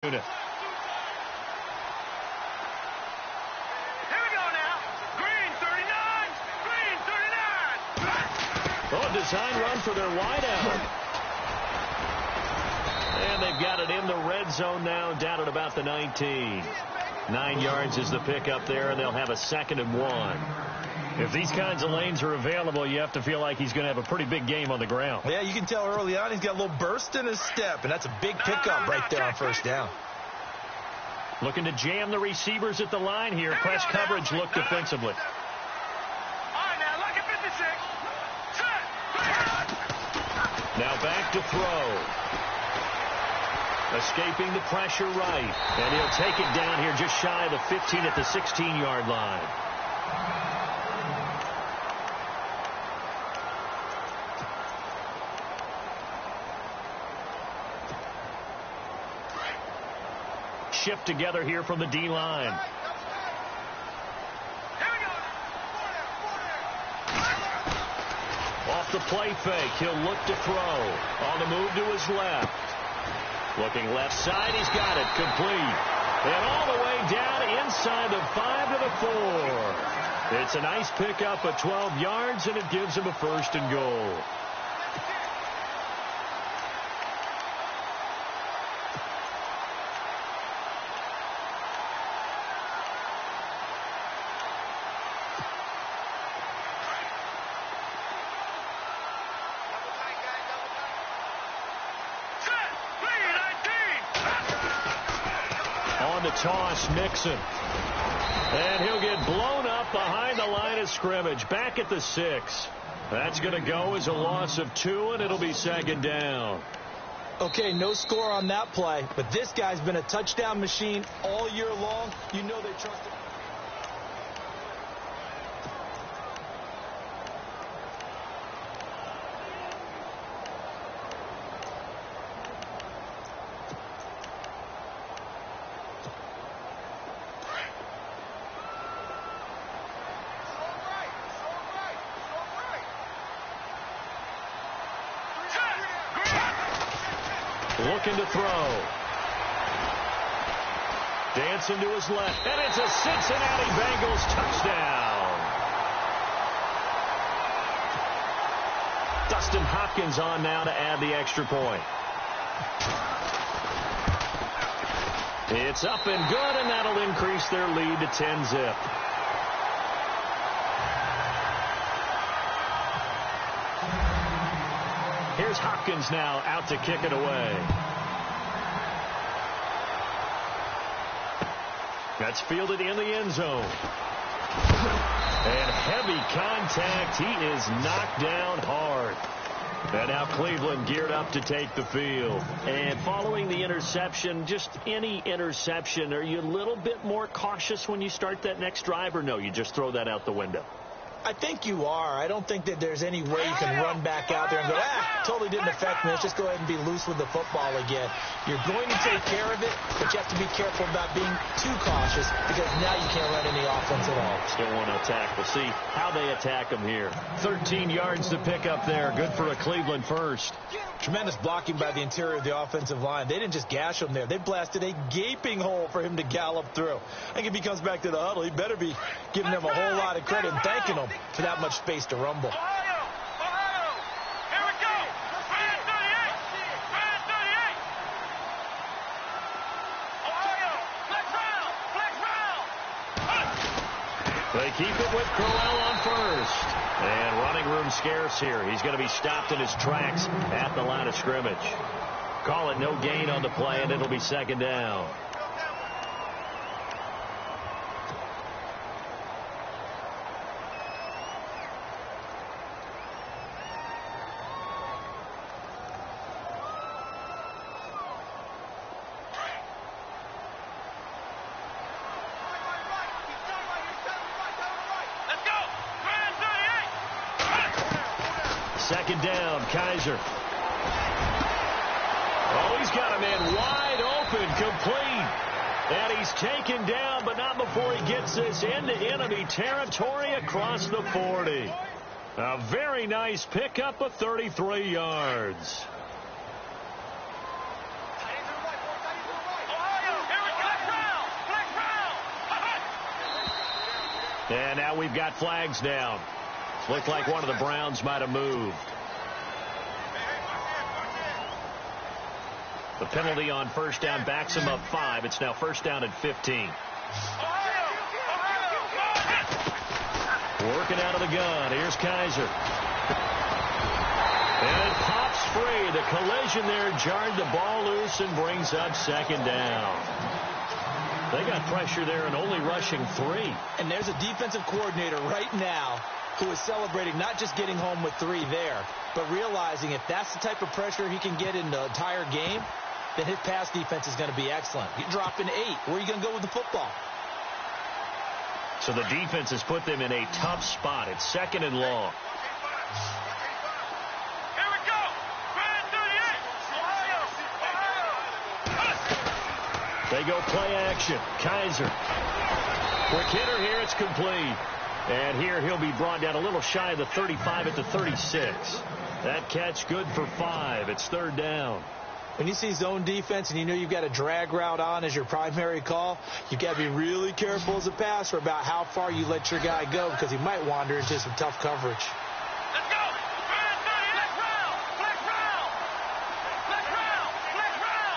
unit. Here we go now. Green 39. Green 39. Oh, design run for their wideout. And they've got it in the red zone now, down at about the 19. 9 yards is the pickup there, and they'll have a 2nd and 1. If these kinds of lanes are available, you have to feel like he's going to have a pretty big game on the ground. Yeah, you can tell early on he's got a little burst in his step, and that's a big pickup right there on first down. Looking to jam the receivers at the line here. Press coverage look defensively. All right, now look at 56. Now back to throw. Escaping the pressure right. And he'll take it down here just shy of the 15 at the 16-yard line. Shift together here from the D-line. Off the play fake, he'll look to throw. On the move to his left. Looking left side, he's got it. Complete. And all the way down inside the 5 to the 4. It's a nice pickup at 12 yards, and it gives him a 1st and goal. On the toss, Mixon. And he'll get blown up behind the line of scrimmage. Back at the 6. That's going to go as a loss of 2, and it'll be 2nd down. Okay, no score on that play, but this guy's been a touchdown machine all year long. You know they trust him. Looking to throw. Dancing to his left. And it's a Cincinnati Bengals touchdown. Dustin Hopkins on now to add the extra point. It's up and good, and that'll increase their lead to 10-zip. Here's Hopkins now out to kick it away. That's fielded in the end zone. And heavy contact. He is knocked down hard. And now Cleveland geared up to take the field. And following the interception, just any interception, are you a little bit more cautious when you start that next drive, or no, you just throw that out the window? I think you are. I don't think that there's any way you can run back out there and go, totally didn't affect me. Let's just go ahead and be loose with the football again. You're going to take care of it, but you have to be careful about being too cautious because now you can't run any offense at all. Still want to attack. We'll see how they attack them here. 13 yards to pick up there. Good for a Cleveland first. Tremendous blocking by the interior of the offensive line. They didn't just gash him there. They blasted a gaping hole for him to gallop through. I think if he comes back to the huddle, he better be giving them a whole lot of credit and thanking them for that much space to rumble. Ohio! Here we go! Brand 38! Brand 38! Ohio! Flex round! They keep it with Crowell on first. And running room scarce here. He's going to be stopped in his tracks at the line of scrimmage. Call it no gain on the play, and it'll be 2nd down. Second down, Kaiser. Oh, he's got a man wide open, complete. And he's taken down, but not before he gets this into enemy territory across the 40. A very nice pickup of 33 yards. Ohio! And now we've got flags down. Looked like one of the Browns might have moved. The penalty on first down backs him up 5. It's now first down at 15. Working out of the gun. Here's Kaiser. And it pops free. The collision there jarred the ball loose and brings up second down. They got pressure there and only rushing 3. And there's a defensive coordinator right now who is celebrating not just getting home with 3 there, but realizing if that's the type of pressure he can get in the entire game, then his pass defense is going to be excellent. You're dropping 8. Where are you going to go with the football? So the defense has put them in a tough spot. It's second and long. Here we go. Brand 38. They go play action. Kaiser. Quick hitter here. It's complete. And here he'll be brought down a little shy of the 35 at the 36. That catch good for 5. It's third down. When you see zone defense and you know you've got a drag route on as your primary call, you've got to be really careful as a passer about how far you let your guy go because he might wander into some tough coverage. Let's go. Brand 38. Flex round. Flex round. Flex round.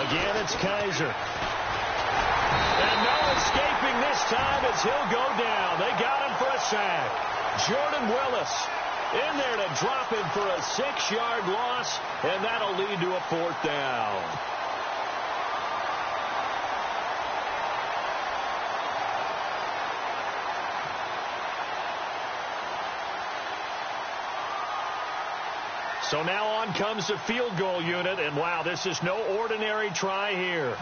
Again, it's Kaiser. And no escaping this time as he'll go down. They got him for a sack. Jordan Willis in there to drop him for a 6-yard loss, and that'll lead to a 4th down. So now on comes the field goal unit, and wow, this is no ordinary try here.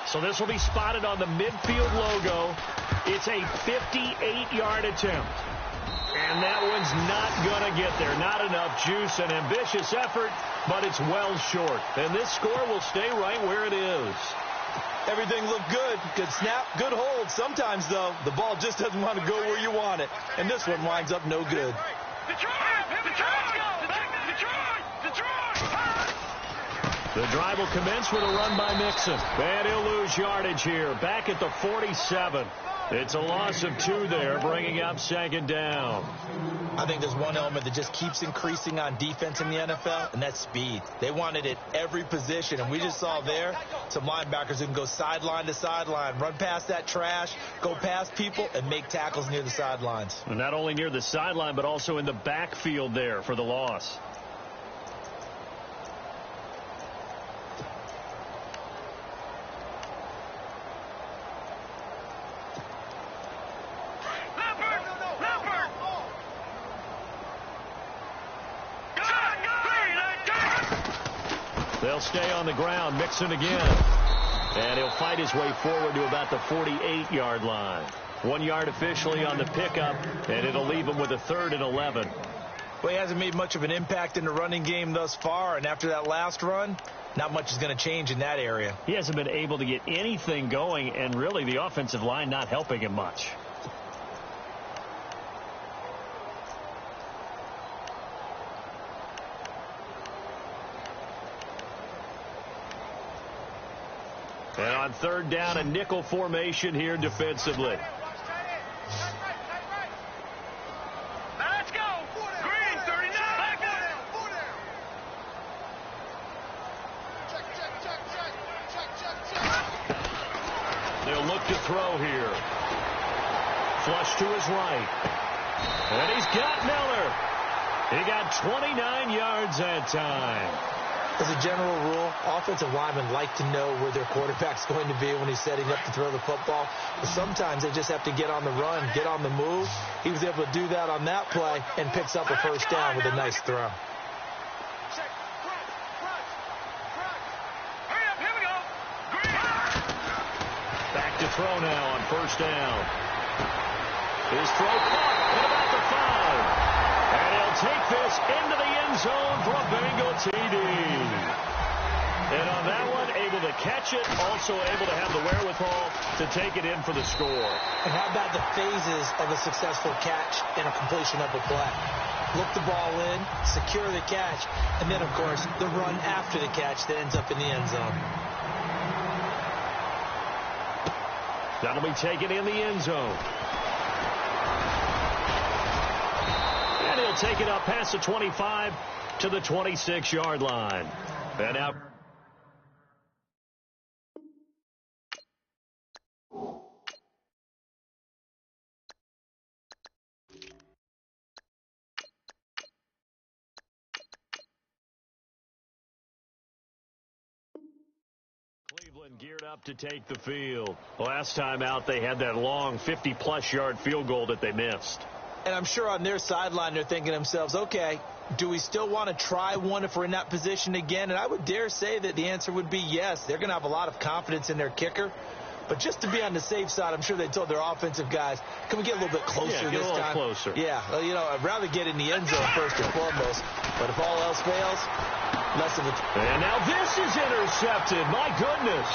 So this will be spotted on the midfield logo. It's a 58-yard attempt. And that one's not going to get there. Not enough juice, an ambitious effort, but it's well short. And this score will stay right where it is. Everything looked good. Good snap, good hold. Sometimes, though, the ball just doesn't want to go where you want it. And this one winds up no good. The drive will commence with a run by Mixon. And he'll lose yardage here. Back at the 47. It's a loss of 2 there, bringing up second down. I think there's one element that just keeps increasing on defense in the NFL, and that's speed. They want it at every position, and we just saw there some linebackers who can go sideline to sideline, run past that trash, go past people, and make tackles near the sidelines. And not only near the sideline, but also in the backfield there for the loss. They'll stay on the ground. Mixon again. And he'll fight his way forward to about the 48-yard line. 1 yard officially on the pickup, and it'll leave him with a 3rd and 11. Well, he hasn't made much of an impact in the running game thus far, and after that last run, not much is going to change in that area. He hasn't been able to get anything going, and really the offensive line not helping him much. And on 3rd down, a nickel formation here defensively. Let's go. Green 39. They'll look to throw here. Flush to his right. And he's got Miller. He got 29 yards that time. As a general rule, offensive linemen like to know where their quarterback's going to be when he's setting up to throw the football. But sometimes they just have to get on the run, get on the move. He was able to do that on that play and picks up a first down with a nice throw. Hurry up, here we go. Green. Back to throw now on first down. His throw caught at about the 5. And he'll take this into the end zone for a Bengal TD. And on that one, able to catch it, also able to have the wherewithal to take it in for the score. And how about the phases of a successful catch and a completion of a play? Look the ball in, secure the catch, and then, of course, the run after the catch that ends up in the end zone. That'll be taken in the end zone. And he'll take it up past the 25 to the 26-yard line. And now Cleveland geared up to take the field. Last time out, they had that long 50-plus yard field goal that they missed. And I'm sure on their sideline they're thinking to themselves, okay, do we still want to try one if we're in that position again? And I would dare say that the answer would be yes. They're going to have a lot of confidence in their kicker. But just to be on the safe side, I'm sure they told their offensive guys, can we get a little bit closer this time? Yeah, get a little closer. Yeah, well, you know, I'd rather get in the end zone first and foremost. But if all else fails, less of a... And now this is intercepted. My goodness.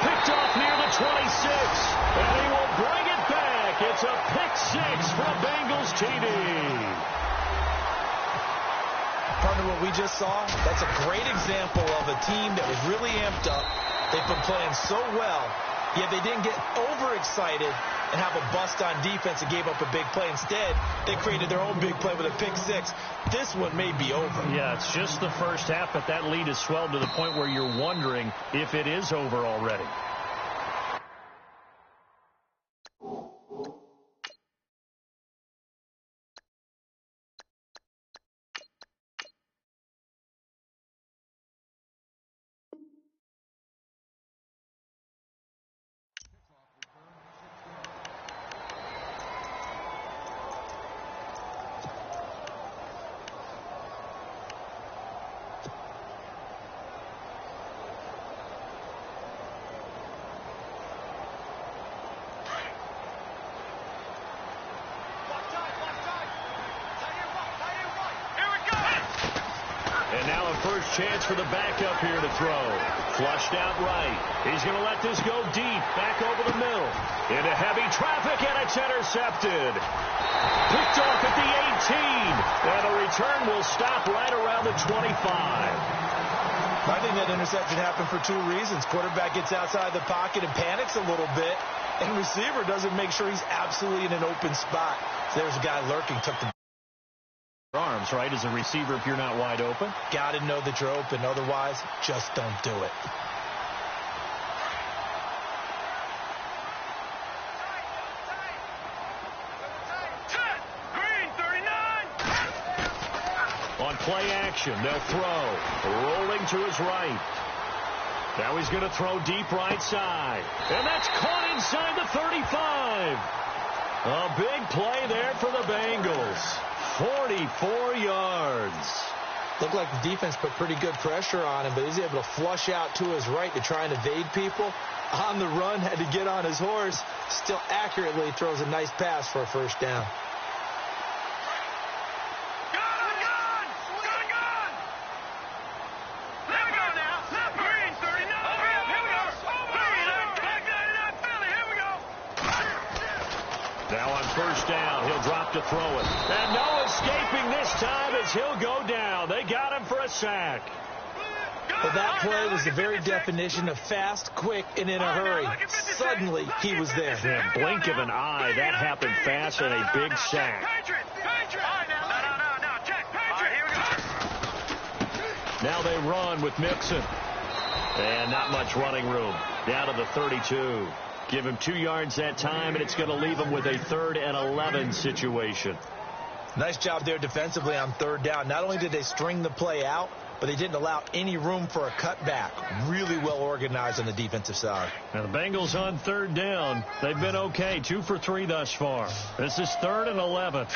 Picked off near the 26. And he will bring it back. It's a pick six for a Bengals TD. Partner, what we just saw, that's a great example of a team that was really amped up. They've been playing so well, yet they didn't get overexcited and have a bust on defense and gave up a big play. Instead, they created their own big play with a pick six. This one may be over. Yeah, it's just the first half, but that lead has swelled to the point where you're wondering if it is over already. And now a first chance for the backup here to throw. Flushed out right. He's going to let this go deep. Back over the middle. Into heavy traffic, and it's intercepted. Picked off at the 18. And the return will stop right around the 25. I think that interception happened for two reasons. Quarterback gets outside the pocket and panics a little bit. And receiver doesn't make sure he's absolutely in an open spot. So there's a guy lurking, took the arms, right, as a receiver if you're not wide open. Got to know that you're open. Otherwise, just don't do it. Green, 39. On play action, they'll throw. Rolling to his right. Now he's going to throw deep right side. And that's caught inside the 35. A big play there for the Bengals. 44 yards. Looked like the defense put pretty good pressure on him, but he's able to flush out to his right to try and evade people. On the run, had to get on his horse. Still accurately throws a nice pass for a first down. Now on first down, he'll drop to throw it. And no escaping this time as he'll go down. They got him for a sack. But that play was the very definition of fast, quick, and in a hurry. Suddenly, he was there. Yeah, blink of an eye, that happened fast and a big sack. Now they run with Mixon. And not much running room. Down to the 32. Give him 2 yards that time, and it's going to leave him with a 3rd and 11 situation. Nice job there defensively on third down. Not only did they string the play out, but they didn't allow any room for a cutback. Really well organized on the defensive side. Now the Bengals on third down. They've been okay. 2 for 3 thus far. This is 3rd and 11.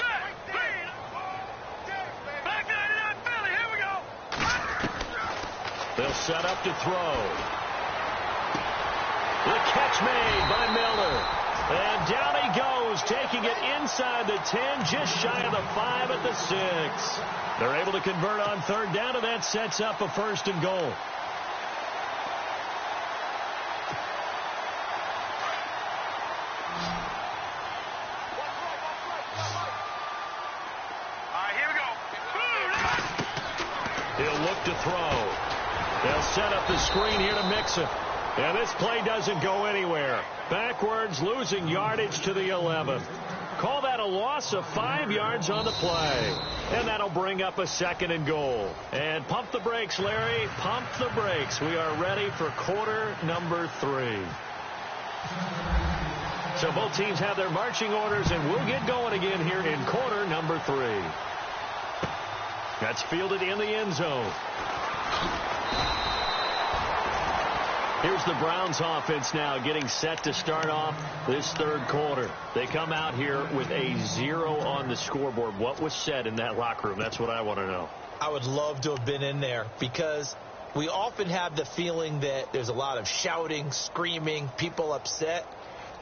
They'll set up to throw. The catch made by Miller. And down he goes, taking it inside the 10, just shy of the 5 at the 6. They're able to convert on third down, and that sets up a 1st and goal. He'll look to throw. They'll set up the screen here to Mixon. And this play doesn't go anywhere. Backwards, losing yardage to the 11. Call that a loss of 5 yards on the play. And that'll bring up a 2nd and goal. And pump the brakes, Larry. Pump the brakes. We are ready for quarter number 3. So both teams have their marching orders, and we'll get going again here in quarter number 3. That's fielded in the end zone. Here's the Browns offense now getting set to start off this 3rd quarter. They come out here with a 0 on the scoreboard. What was said in that locker room? That's what I want to know. I would love to have been in there because we often have the feeling that there's a lot of shouting, screaming, people upset.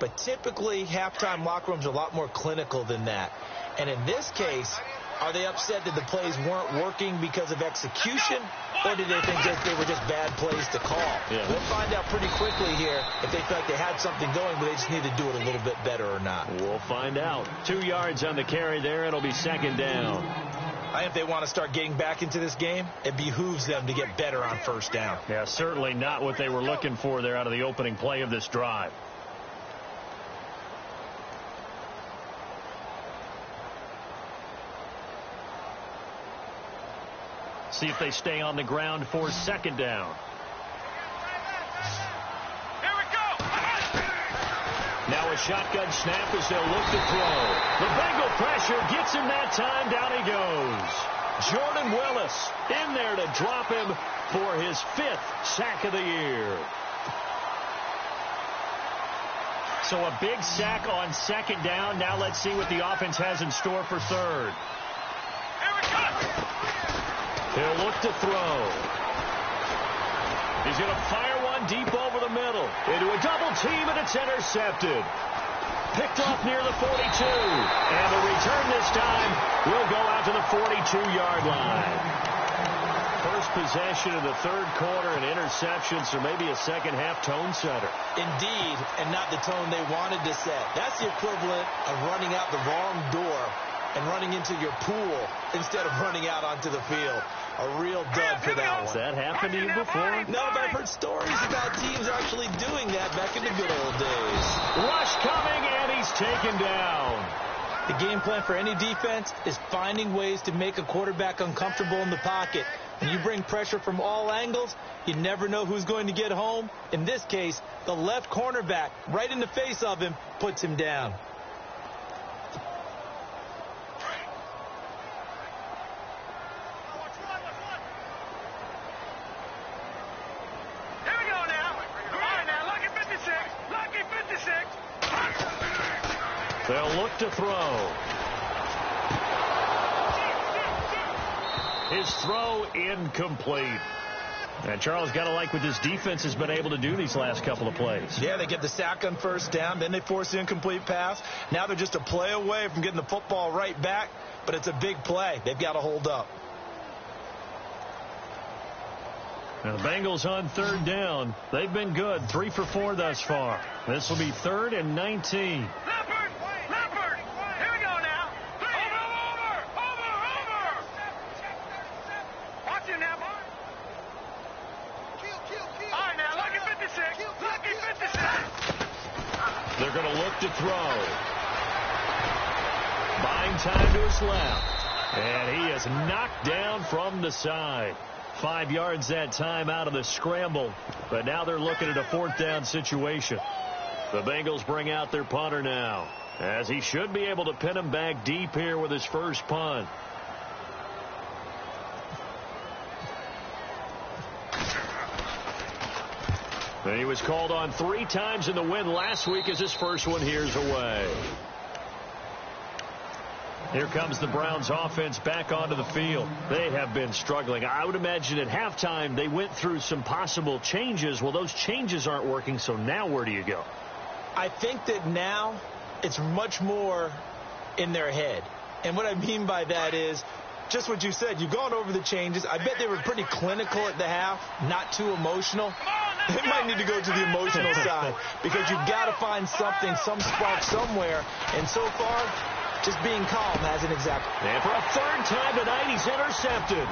But typically, halftime locker rooms are a lot more clinical than that. And in this case, are they upset that the plays weren't working because of execution, or did they think that they were just bad plays to call? Yeah. We'll find out pretty quickly here if they feel like they had something going, but they just need to do it a little bit better or not. We'll find out. 2 yards on the carry there. It'll be 2nd down. I think if they want to start getting back into this game, it behooves them to get better on 1st down. Yeah, certainly not what they were looking for there out of the opening play of this drive. See if they stay on the ground for 2nd down. Here we go. Now a shotgun snap as they'll look to throw. The Bengal pressure gets him that time. Down he goes. Jordan Willis in there to drop him for his 5th sack of the year. So a big sack on 2nd down. Now let's see what the offense has in store for 3rd. Here we go. He'll look to throw. He's going to fire one deep over the middle. Into a double team, and it's intercepted. Picked off near the 42. And the return this time will go out to the 42-yard line. First possession of the 3rd quarter, an interception, so maybe a second-half tone setter. Indeed, and not the tone they wanted to set. That's the equivalent of running out the wrong door and running into your pool instead of running out onto the field. A real dud for that one. Has that happened to you before? No, but I've heard stories about teams actually doing that back in the good old days. Rush coming, and he's taken down. The game plan for any defense is finding ways to make a quarterback uncomfortable in the pocket. When you bring pressure from all angles, you never know who's going to get home. In this case, the left cornerback, right in the face of him, puts him down. They'll look to throw. His throw incomplete. And Charles, got to like what this defense has been able to do these last couple of plays. Yeah, they get the sack on 1st down, then they force the incomplete pass. Now they're just a play away from getting the football right back, but it's a big play. They've got to hold up. Now the Bengals on 3rd down. They've been good, 3 for 4 thus far. This will be 3rd and 19. They're going to look to throw. Buying time to his left. And he is knocked down from the side. 5 yards that time out of the scramble. But now they're looking at a 4th down situation. The Bengals bring out their punter now, as he should be able to pin him back deep here with his first punt. And he was called on 3 times in the win last week as his first one here's away. Here comes the Browns offense back onto the field. They have been struggling. I would imagine at halftime they went through some possible changes. Well, those changes aren't working, so now where do you go? I think that now it's much more in their head. And what I mean by that is just what you said. You've gone over the changes. I bet they were pretty clinical at the half, not too emotional. They might need to go to the emotional side because you've got to find something, some spark somewhere. And so far, just being calm hasn't exactly. And for a 3rd time tonight, he's intercepted.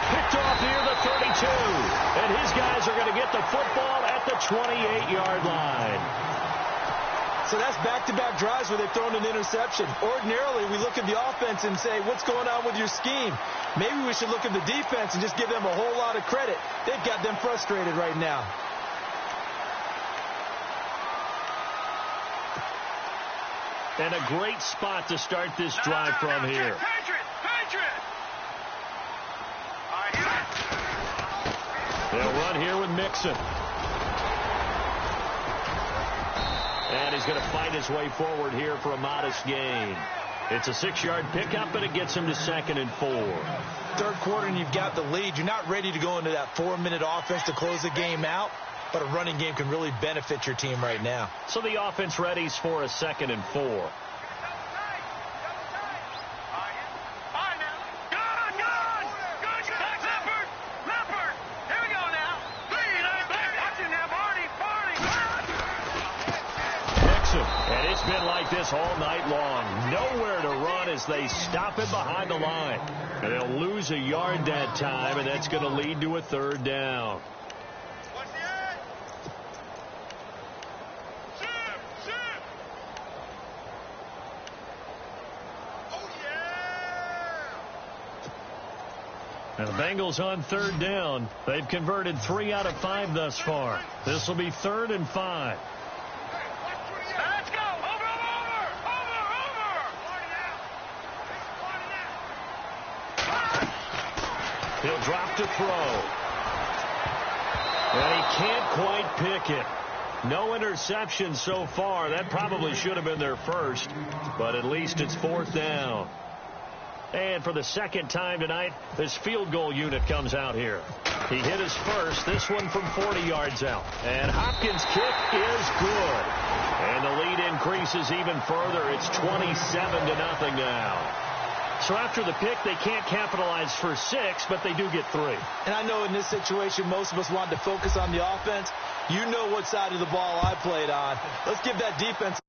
Picked off near the 32. And his guys are going to get the football at the 28-yard line. So that's back-to-back drives where they've thrown an interception. Ordinarily, we look at the offense and say, what's going on with your scheme? Maybe we should look at the defense and just give them a whole lot of credit. They've got them frustrated right now. And a great spot to start this drive from here. They'll run here with Mixon. And he's going to fight his way forward here for a modest gain. It's a 6-yard pickup, and it gets him to 2nd and 4. Third quarter, and you've got the lead. You're not ready to go into that 4-minute offense to close the game out, but a running game can really benefit your team right now. So the offense readies for a 2nd and 4. And it's been like this all night long. Nowhere to run as they stop it behind the line. And they'll lose a yard that time, and that's going to lead to a 3rd down. And the Bengals on 3rd down. They've converted 3 out of 5 thus far. This will be 3rd and 5. He'll drop to throw. And he can't quite pick it. No interception so far. That probably should have been their first, but at least it's 4th down. And for the 2nd time tonight, this field goal unit comes out here. He hit his first, this one from 40 yards out. And Hopkins' kick is good. And the lead increases even further. It's 27-0 now. So after the pick, they can't capitalize for 6, but they do get 3. And I know in this situation, most of us want to focus on the offense. You know what side of the ball I played on. Let's give that defense